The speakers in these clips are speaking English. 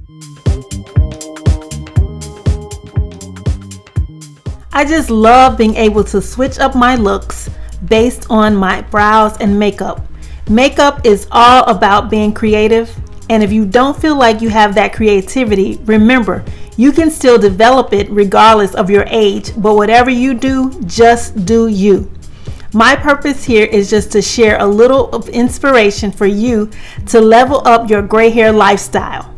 I just love being able to switch up my looks based on my brows and makeup. Makeup is all about being creative, and if you don't feel like you have that creativity, remember, you can still develop it regardless of your age, but whatever you do, just do you. My purpose here is just to share a little of inspiration for you to level up your gray hair lifestyle.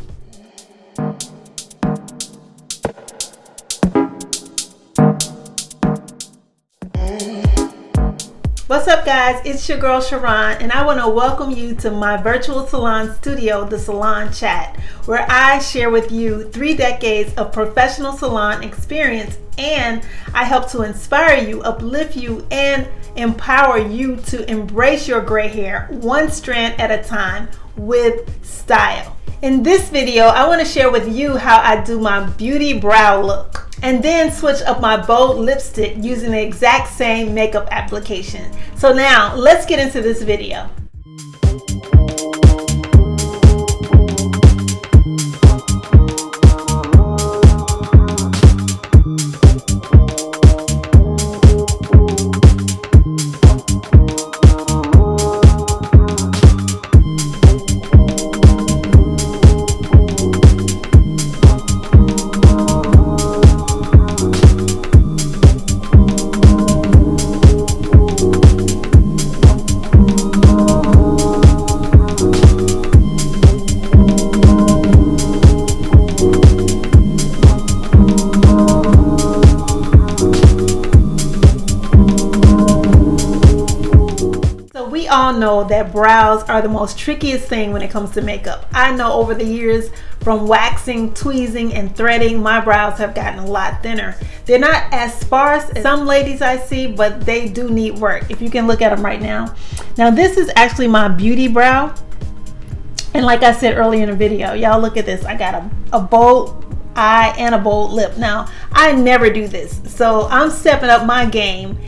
What's up, guys? It's your girl Sharon, and I want to welcome you to my virtual salon studio, the Salon Chat, where I share with you 3 decades of professional salon experience, and I help to inspire you, uplift you, and empower you to embrace your gray hair one strand at a time with style. In this video, I want to share with you how I do my beauty brow look, and then switch up my bold lipstick using the exact same makeup application. So now let's get into this video. We all know that brows are the most trickiest thing when it comes to makeup. I know over the years, from waxing, tweezing, and threading, my brows have gotten a lot thinner. They're not as sparse as some ladies I see, but they do need work. If you can look at them right now. Now this is actually my beauty brow. And like I said earlier in the video, y'all look at this. I got a bold eye and a bold lip. Now, I never do this. So I'm stepping up my game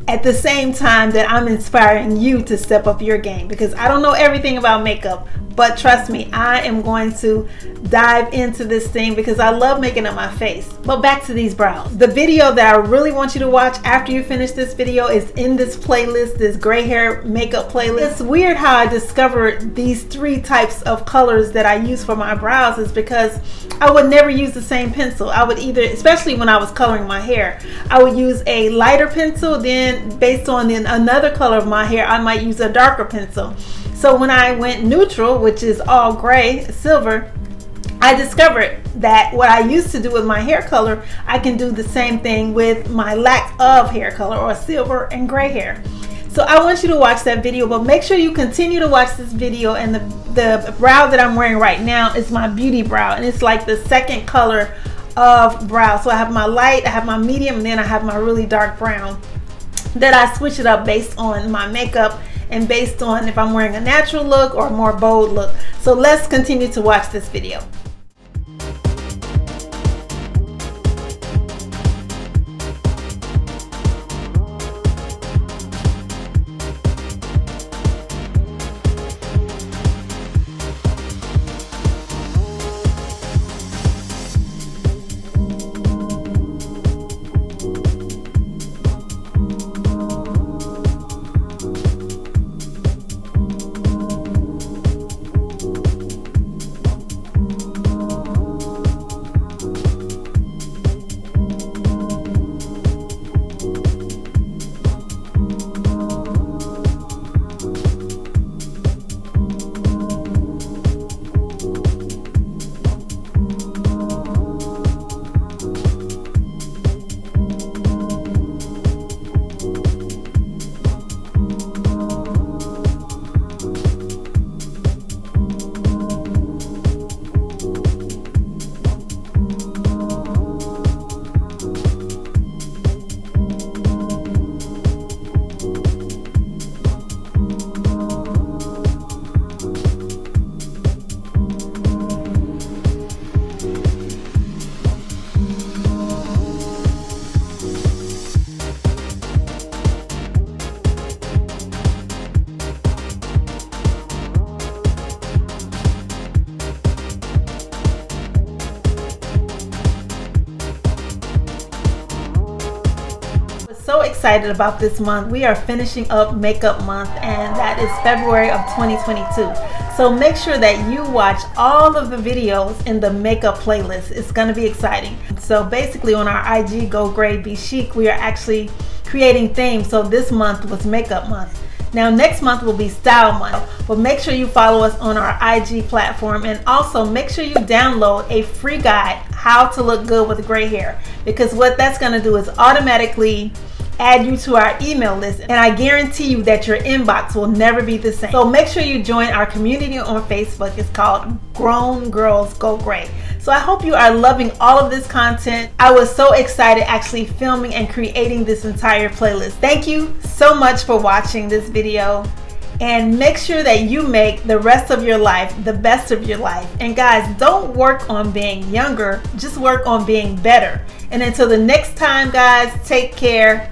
at the same time that I'm inspiring you to step up your game, because I don't know everything about makeup, but trust me, I am going to dive into this thing because I love making up my face. But back to these brows. The video that I really want you to watch after you finish this video is in this playlist, this gray hair makeup playlist. It's weird how I discovered these 3 types of colors that I use for my brows is because I would never use the same pencil. I would either, especially when I was coloring my hair, I would use a lighter pencil, then based on another color of my hair, I might use a darker pencil. So when I went neutral, which is all gray, silver, I discovered that what I used to do with my hair color, I can do the same thing with my lack of hair color, or silver and gray hair. So I want you to watch that video, but make sure you continue to watch this video. And the brow that I'm wearing right now is my beauty brow, and it's like the second color of brow. So I have my light, I have my medium, and then I have my really dark brown that I switch it up based on my makeup and based on if I'm wearing a natural look or a more bold look. So let's continue to watch this video. excited about this month. We are finishing up makeup month, and that is February of 2022. So make sure that you watch all of the videos in the makeup playlist. It's going to be exciting. So basically on our IG Go Gray Be Chic, we are actually creating themes. So this month was makeup month. Now next month will be style month, but make sure you follow us on our IG platform, and also make sure you download a free guide, how to look good with gray hair, because what that's going to do is automatically add you to our email list, and I guarantee you that your inbox will never be the same. So make sure you join our community on Facebook. It's called Grown Girls Go Gray. So I hope you are loving all of this content. I was so excited actually filming and creating this entire playlist. Thank you so much for watching this video, and make sure that you make the rest of your life the best of your life. And guys, don't work on being younger, just work on being better. And until the next time, guys, take care.